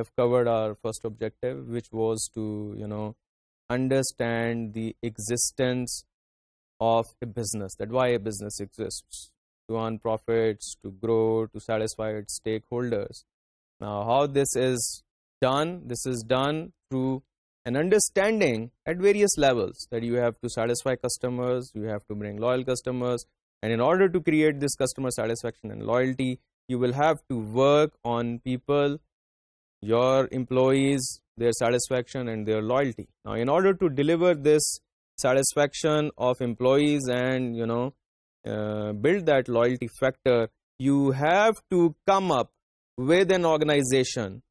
have covered our first objective, which was to, understand the existence of a business, that why a business exists, to earn profits, to grow, to satisfy its stakeholders. Now, how this is done? This is done through an understanding at various levels, that you have to satisfy customers, you have to bring loyal customers, and in order to create this customer satisfaction and loyalty, you will have to work on people, your employees, their satisfaction and their loyalty. Now, in order to deliver this satisfaction of employees and, build that loyalty factor, you have to come up with an organization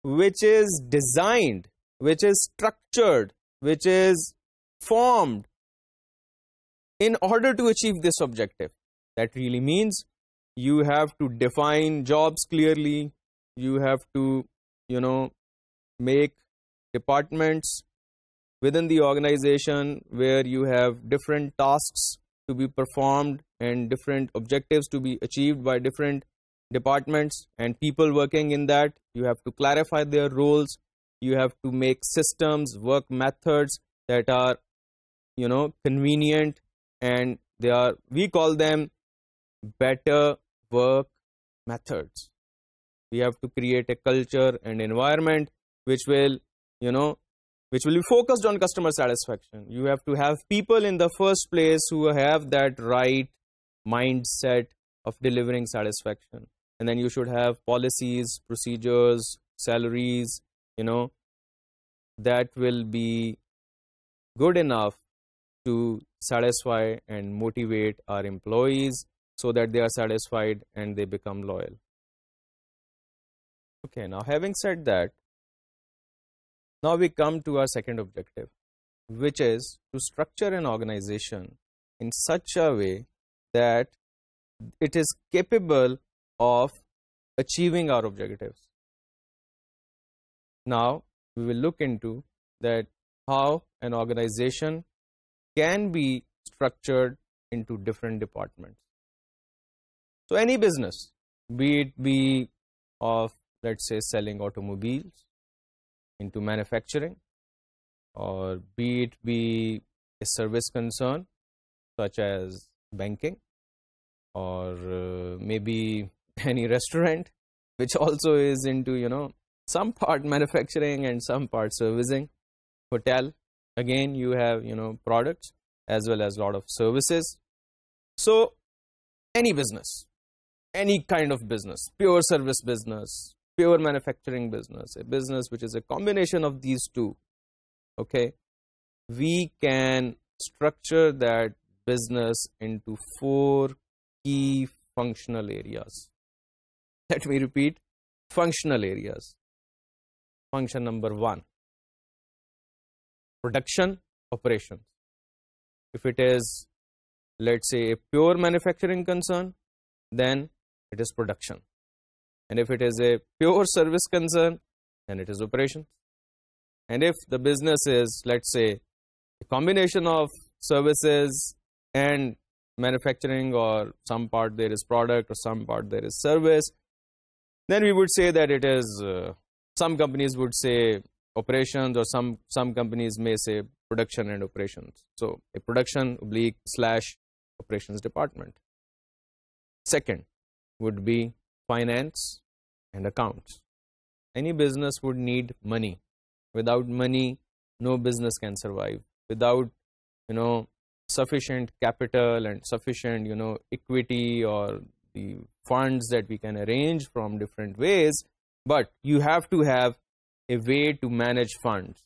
which is designed, which is structured, which is formed in order to achieve this objective. That really means you have to define jobs clearly, you have to, make departments within the organization where you have different tasks to be performed and different objectives to be achieved by different departments and people working in that. You have to clarify their roles. You have to make systems, work methods that are, convenient, and we call them better work methods. We have to create a culture and environment which will, which will be focused on customer satisfaction. You have to have people in the first place who have that right mindset of delivering satisfaction. And then you should have policies, procedures, salaries, that will be good enough to satisfy and motivate our employees so that they are satisfied and they become loyal. Okay, now having said that, now we come to our second objective, which is to structure an organization in such a way that it is capable of achieving our objectives. Now, we will look into that how an organization can be structured into different departments. So any business, be it be of, let's say, selling automobiles into manufacturing, or be it be a service concern such as banking, or maybe any restaurant which also is into, some part manufacturing and some part servicing, hotel, again you have, products as well as a lot of services. So any business, any kind of business, pure service business, pure manufacturing business, a business which is a combination of these two, okay, we can structure that business into 4 key functional areas. Let me repeat, functional areas. Function number 1, production operations. If it is, let's say, a pure manufacturing concern, then it is production. And if it is a pure service concern, then it is operations. And if the business is, let's say, a combination of services and manufacturing, or some part there is product or some part there is service, then we would say that it is, some companies would say operations, or some companies may say production and operations. So a production / operations department. Second would be finance and accounts. Any business would need money. Without money, no business can survive. Without, sufficient capital and sufficient, equity or the funds that we can arrange from different ways, but you have to have a way to manage funds,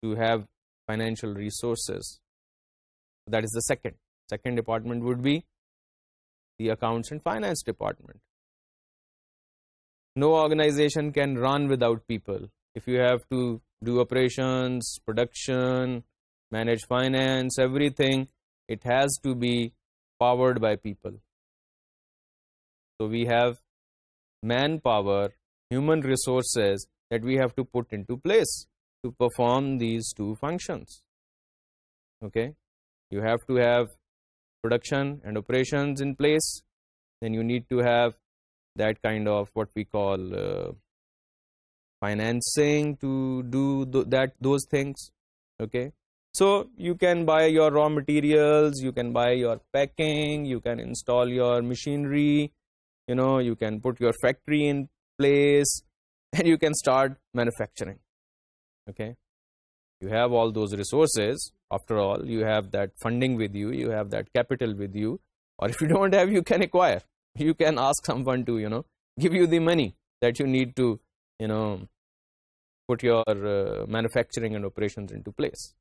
to have financial resources. That is the second. Second department would be the accounts and finance department. No organization can run without people. If you have to do operations, production, manage finance, everything, it has to be powered by people. So we have manpower, human resources that we have to put into place to perform these 2 functions. Okay, you have to have production and operations in place. Then you need to have that kind of what we call financing to do those things. Okay, so you can buy your raw materials, you can buy your packing, you can install your machinery, you can put your factory in place, and you can start manufacturing. Okay, you have all those resources. After all, you have that funding with you, you have that capital with you, or if you don't have, you can acquire. You can ask someone to give you the money that you need to put your manufacturing and operations into place.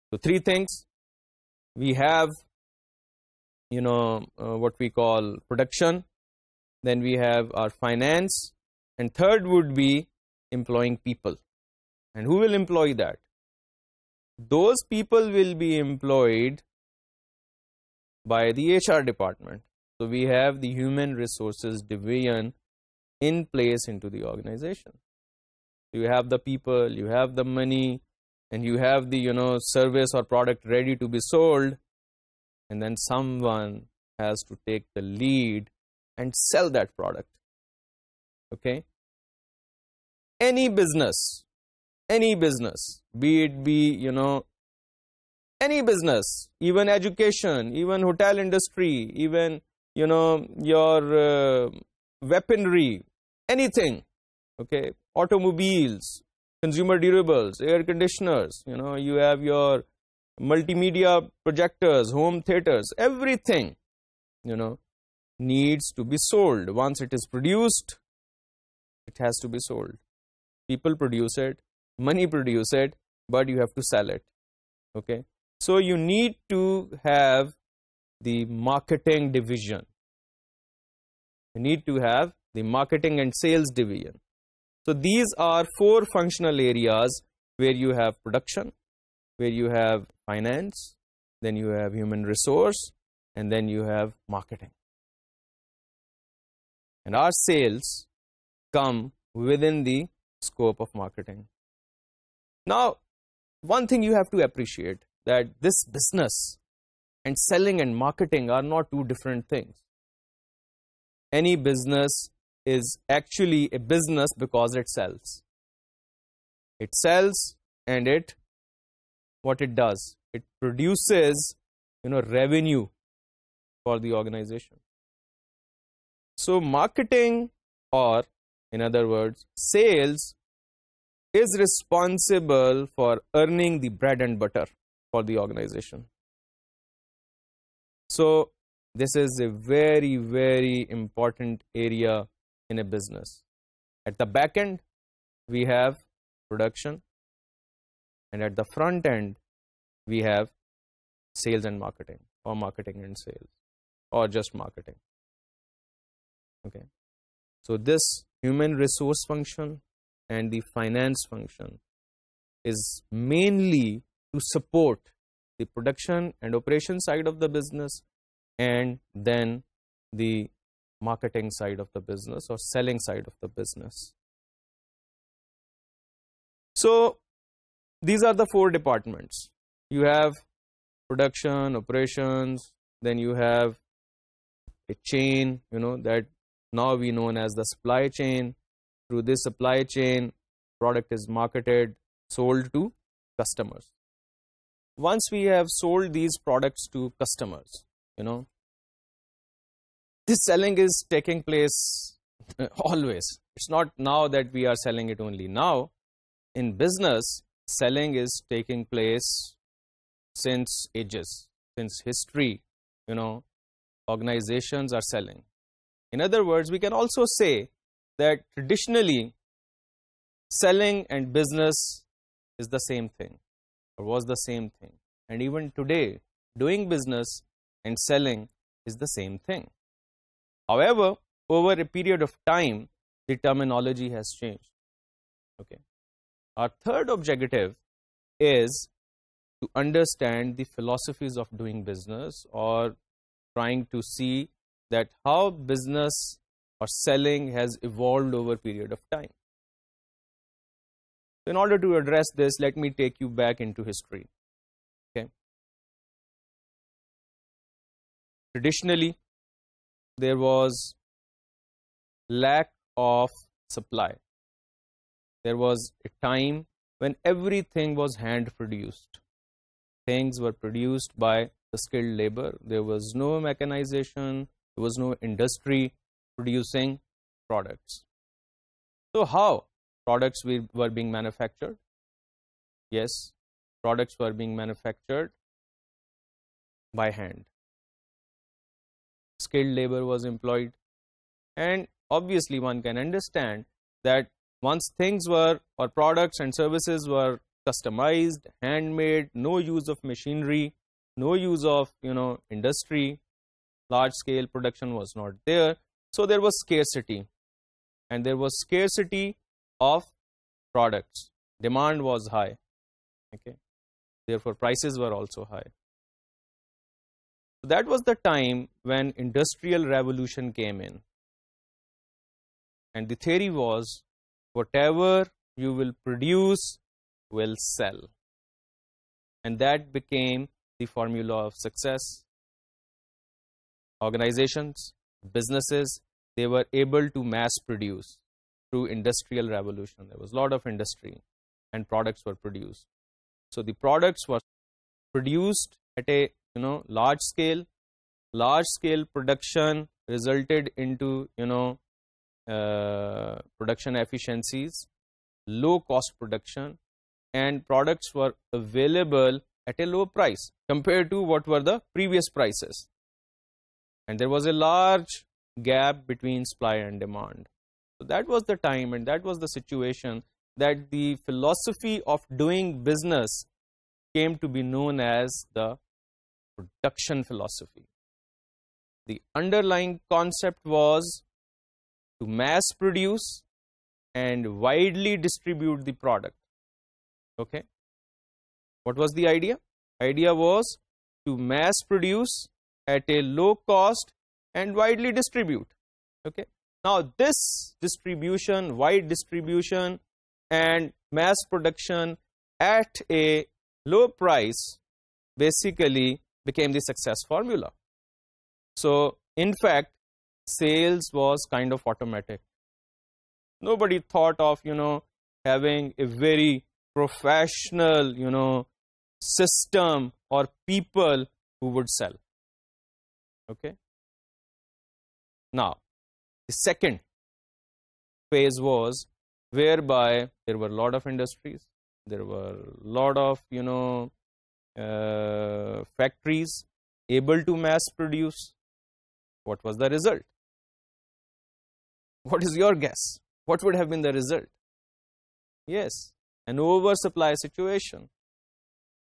So three things we have, what we call production, then we have our finance, and third would be employing people. And who will employ that? Those people will be employed by the HR department. So we have the human resources division in place into the organization. You have the people, you have the money, and you have the service or product ready to be sold, and then someone has to take the lead and sell that product. Okay, any business, be it any business, even education, even hotel industry, even your weaponry, anything. Okay, automobiles, consumer durables, air conditioners, you have your multimedia projectors, home theaters, everything needs to be sold. Once it is produced, it has to be sold. People produce it, money produce it, but you have to sell it. Okay, so you need to have the marketing division. You need to have the marketing and sales division. So these are four functional areas where you have production, where you have finance, then you have human resource, and then you have marketing. And our sales come within the scope of marketing. Now, one thing you have to appreciate, that this business and selling and marketing are not two different things. Any business is actually a business because it sells. It sells, and what it does, it produces revenue for the organization. So marketing, or in other words, sales, is responsible for earning the bread and butter for the organization. So this is a very, very important area in a business. At the back end, we have production, and at the front end, we have sales and marketing, or marketing and sales, or just marketing. Okay, so this human resource function and the finance function is mainly to support the production and operation side of the business, and then the marketing side of the business, or selling side of the business. So these are the four departments. You have production, operations, then you have a chain, that now we known as the supply chain. Through this supply chain, product is marketed, sold to customers. Once we have sold these products to customers, this selling is taking place always. It's not now that we are selling it only now. In business, selling is taking place since ages, since history. Organizations are selling. In other words, we can also say that traditionally, selling and business is the same thing, or was the same thing. And even today, doing business and selling is the same thing. However, over a period of time, the terminology has changed. Okay. Our third objective is to understand the philosophies of doing business, or trying to see that how business or selling has evolved over a period of time. So in order to address this, let me take you back into history. Okay. Traditionally, there was lack of supply. there was a time when everything was hand produced. Things were produced by the skilled labor. There was no mechanization, there was no industry producing products. So how products were being manufactured? Yes, products were being manufactured by hand. Skilled labor was employed, and obviously one can understand that once things were, or products and services were customized, handmade, no use of machinery, no use of industry, large scale production was not there, so there was scarcity, and there was scarcity of products. Demand was high, okay, therefore prices were also high. So that was the time when industrial revolution came in, and the theory was whatever you will produce will sell, and that became the formula of success. Organizations, businesses, they were able to mass produce through industrial revolution. There was a lot of industry and products were produced. So the products were produced at a large scale. Large scale production resulted into production efficiencies, low cost production, and products were available at a low price compared to what were the previous prices. And there was a large gap between supply and demand. So that was the time, and that was the situation, that the philosophy of doing business came to be known as the production philosophy. The underlying concept was to mass produce and widely distribute the product. Okay. What was the idea? Idea was to mass produce at a low cost and widely distribute. Okay. Now this distribution, wide distribution and mass production at a low price basically became the success formula. So in fact, sales was kind of automatic. Nobody thought of having a very professional system or people who would sell. Okay. Now the second phase was whereby there were a lot of industries, there were a lot of factories able to mass produce. What was the result? What is your guess? What would have been the result? Yes, an oversupply situation.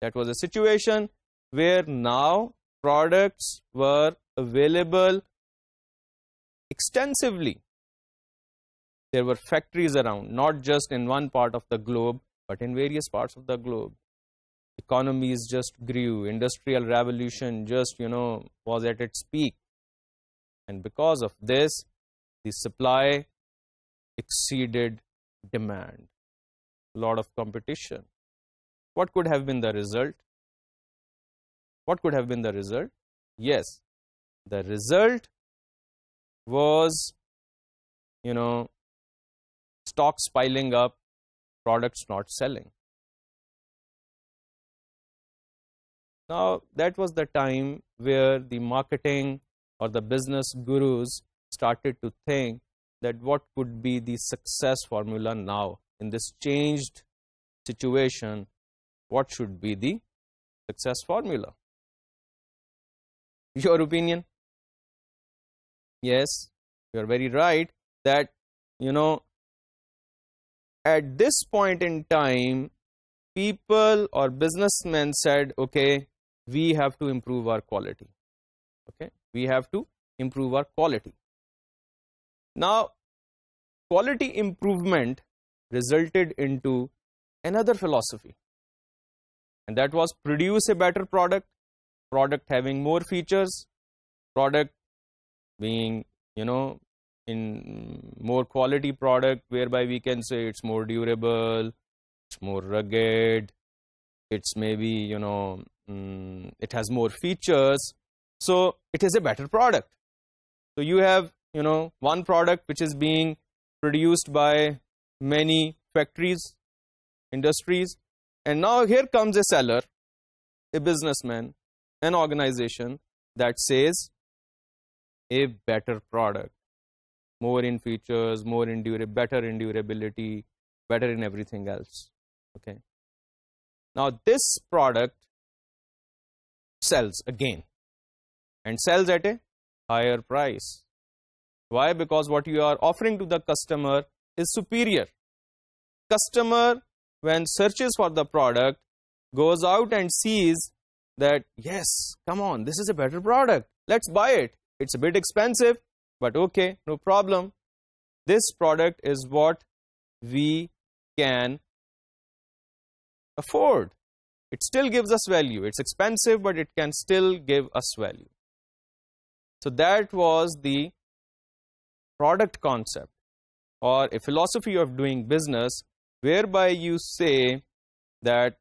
That was a situation where now products were available extensively. There were factories around, not just in one part of the globe, but in various parts of the globe. Economies just grew. Industrial revolution just, was at its peak. And because of this, the supply exceeded demand. A lot of competition. What could have been the result? What could have been the result? Yes, the result was, stocks piling up, products not selling. Now, that was the time where the marketing or the business gurus started to think that what could be the success formula now in this changed situation. What should be the success formula? Your opinion? Yes, you are very right that at this point in time, people or businessmen said, okay, we have to improve our quality. Okay, we have to improve our quality. Now, quality improvement resulted into another philosophy, and that was produce a better product, product having more features, product being, in more quality product, whereby we can say it's more durable, it's more rugged, it's maybe, it has more features, so it is a better product. So you have, one product which is being produced by many factories, industries, and now here comes a seller, a businessman, an organization that says a better product, more in features, more in better in durability, better in everything else. Okay. Now this product sells again and sells at a higher price. Why? Because what you are offering to the customer is superior. Customer, when searches for the product, goes out and sees that, yes, come on, this is a better product. Let's buy it. It's a bit expensive, but okay, no problem. This product is what we can afford. It still gives us value. It's expensive, but it can still give us value. So that was the product concept, or a philosophy of doing business, whereby you say that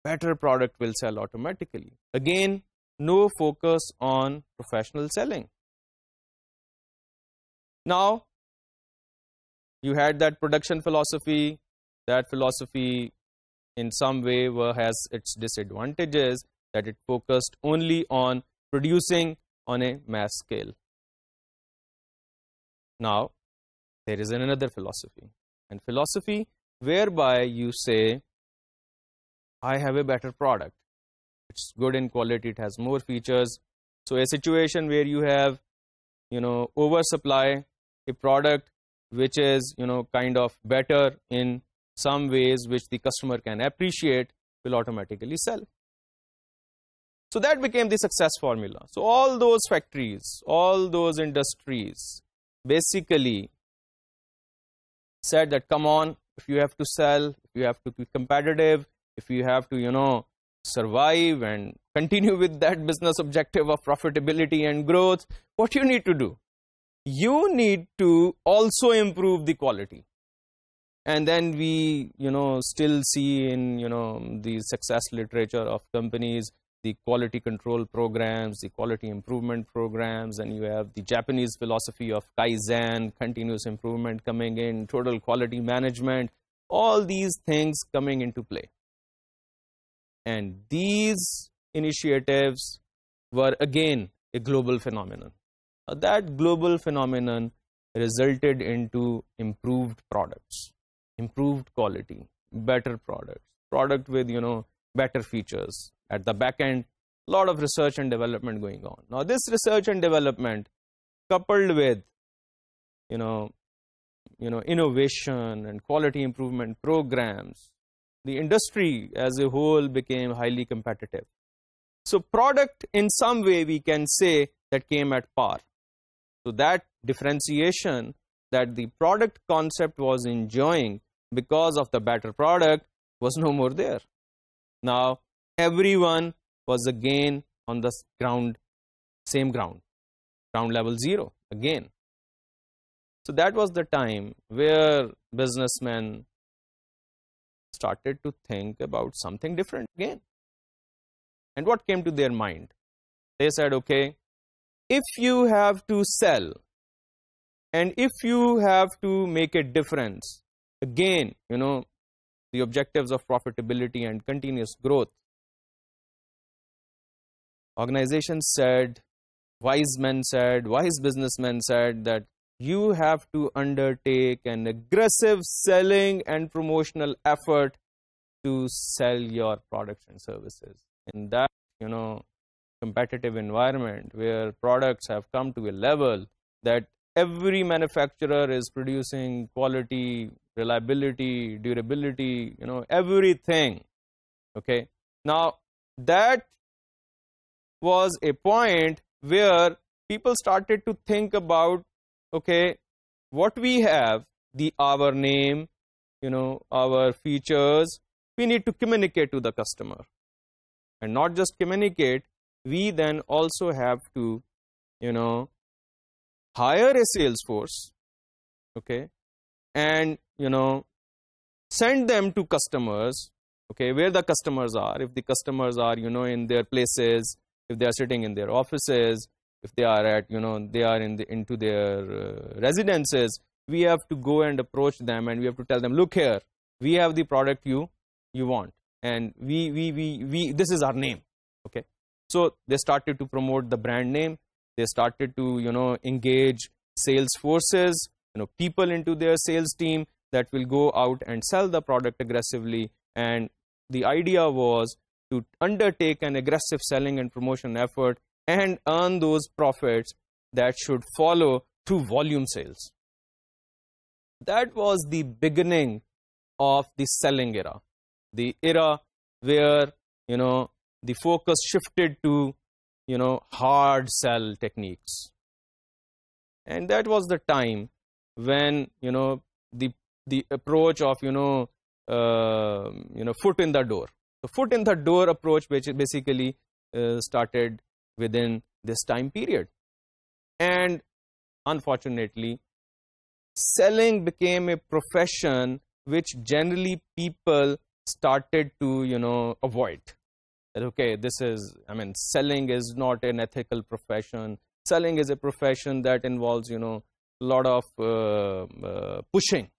better product will sell automatically. Again, no focus on professional selling. Now, you had that production philosophy. That philosophy in some way has its disadvantages, that it focused only on producing on a mass scale. Now, there is another philosophy, and philosophy whereby you say, I have a better product. It's good in quality, it has more features. So a situation where you have, oversupply, a product which is, kind of better in some ways which the customer can appreciate, will automatically sell. So that became the success formula. So all those factories, all those industries basically said that, come on, if you have to sell, if you have to be competitive, if you have to, survive and continue with that business objective of profitability and growth, what you need to do? You need to also improve the quality. And then we, still see in, the success literature of companies, the quality control programs, the quality improvement programs, and you have the Japanese philosophy of Kaizen, continuous improvement coming in, total quality management, all these things coming into play. And these initiatives were again a global phenomenon. That global phenomenon resulted into improved products, improved quality, better products, product with, better features. At the back end, a lot of research and development going on. Now, this research and development coupled with, innovation and quality improvement programs, the industry as a whole became highly competitive. So product in some way we can say that came at par. So that differentiation that the product concept was enjoying because of the better product was no more there. Now everyone was again on the same ground level zero again. So that was the time where businessmen started to think about something different again. And what came to their mind? They said, okay, if you have to sell and if you have to make a difference, again, the objectives of profitability and continuous growth, organizations said, wise businessmen said that you have to undertake an aggressive selling and promotional effort to sell your products and services. In that, competitive environment where products have come to a level that every manufacturer is producing quality, reliability, durability, everything. Okay. Now, that was a point where people started to think about, okay, what we have, our name, our features, we need to communicate to the customer. And not just communicate, we then also have to, hire a sales force, okay, and, send them to customers, okay, where the customers are. If the customers are, in their places, if they are sitting in their offices, if they are at, they are into their residences, we have to go and approach them, and we have to tell them, look here, we have the product you want, and we this is our name. Okay, so they started to promote the brand name. They started to, you know, engage sales forces, you know, people into their sales team that will go out and sell the product aggressively. And the idea was to undertake an aggressive selling and promotion effort and earn those profits that should follow through volume sales. That was the beginning of the selling era, the era where, you know, the focus shifted to, you know, hard sell techniques. And that was the time when, you know, the approach of, foot in the door. The foot in the door approach, which basically started within this time period. And unfortunately, selling became a profession which generally people started to, you know, avoid. That, okay, this is, I mean, selling is not an ethical profession. Selling is a profession that involves, you know, a lot of pushing.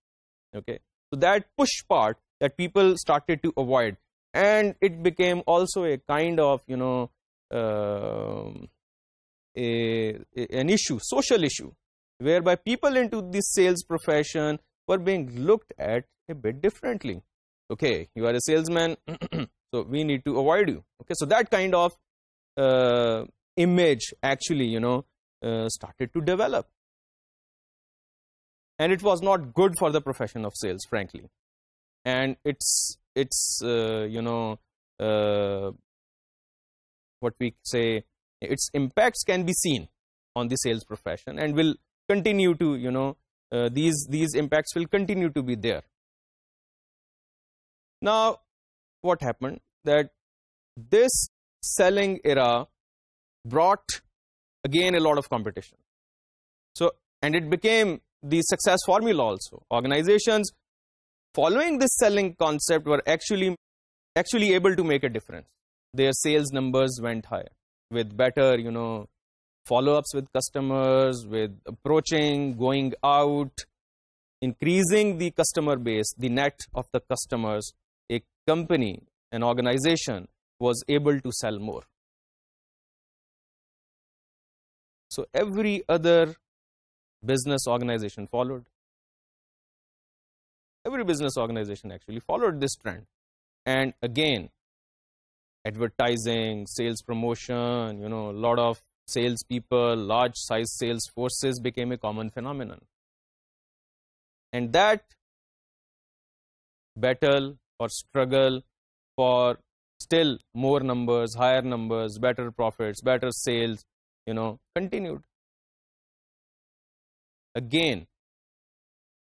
Okay, so that push part that people started to avoid, and it became also a kind of, you know, an issue, social issue, whereby people into this sales profession were being looked at a bit differently. Okay, you are a salesman, so we need to avoid you. Okay, so that kind of image actually, you know, started to develop. And it was not good for the profession of sales, frankly. And it's what we say, its impacts can be seen on the sales profession and will continue to, you know, these impacts will continue to be there. Now, what happened? That this selling era brought again a lot of competition. So, and it became the success formula also. Organizations following this selling concept were actually able to make a difference. Their sales numbers went higher with better, you know, follow-ups with customers, with approaching, going out, increasing the customer base, the net of the customers. A company, an organization was able to sell more. So every other business organization followed. Every business organization actually followed this trend. And again, advertising, sales promotion, you know, a lot of salespeople, large size sales forces became a common phenomenon. And that battle or struggle for still more numbers, higher numbers, better profits, better sales, you know, continued. Again,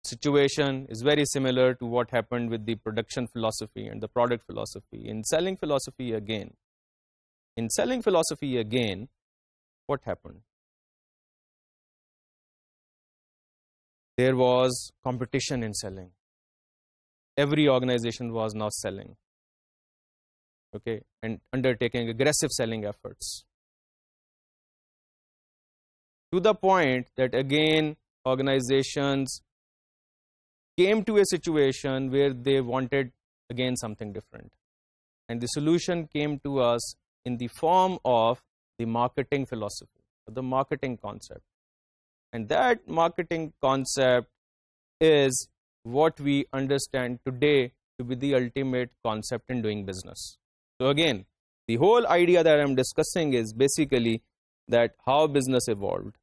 situation is very similar to what happened with the production philosophy and the product philosophy. In selling philosophy again, what happened? There was competition in selling. Every organization was now selling, okay, and undertaking aggressive selling efforts. To the point that again, organizations came to a situation where they wanted again something different. And the solution came to us in the form of the marketing philosophy, the marketing concept. And that marketing concept is what we understand today to be the ultimate concept in doing business. So again, the whole idea that I'm discussing is basically that how business evolved.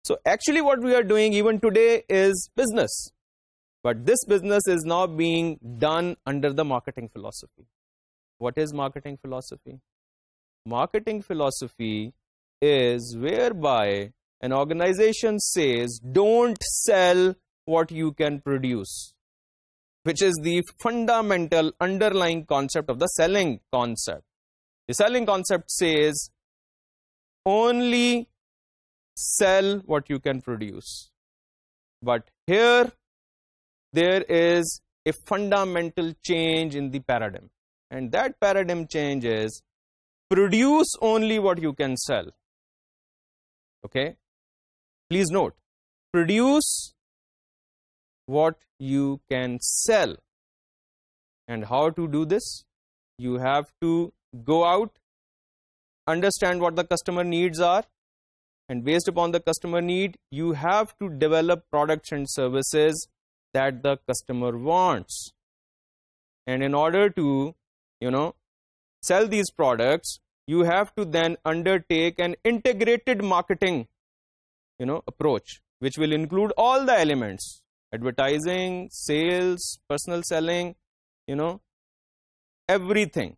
So actually what we are doing even today is business. But this business is now being done under the marketing philosophy. What is marketing philosophy? Marketing philosophy is whereby an organization says, don't sell what you can produce, which is the fundamental underlying concept of the selling concept. The selling concept says, only sell what you can produce. But here, there is a fundamental change in the paradigm. And that paradigm change is, produce only what you can sell. Okay? Please note, produce what you can sell. And how to do this? You have to go out, understand what the customer needs are, and based upon the customer need, you have to develop products and services that the customer wants. And in order to, sell these products, you have to then undertake an integrated marketing, approach, which will include all the elements: advertising, sales, personal selling, everything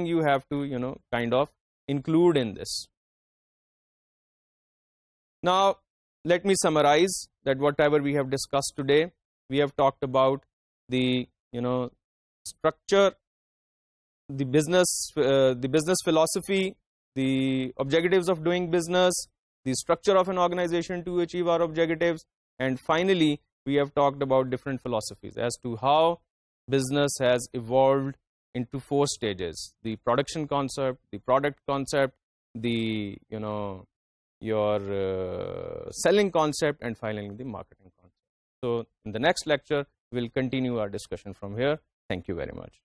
you have to, kind of include in this. Now, let me summarize that whatever we have discussed today. We have talked about the, structure, the business philosophy, the objectives of doing business, the structure of an organization to achieve our objectives, and finally, we have talked about different philosophies as to how business has evolved into 4 stages: the production concept, the product concept, the, your selling concept, and finally the marketing concept. So in the next lecture, we'll continue our discussion from here. Thank you very much.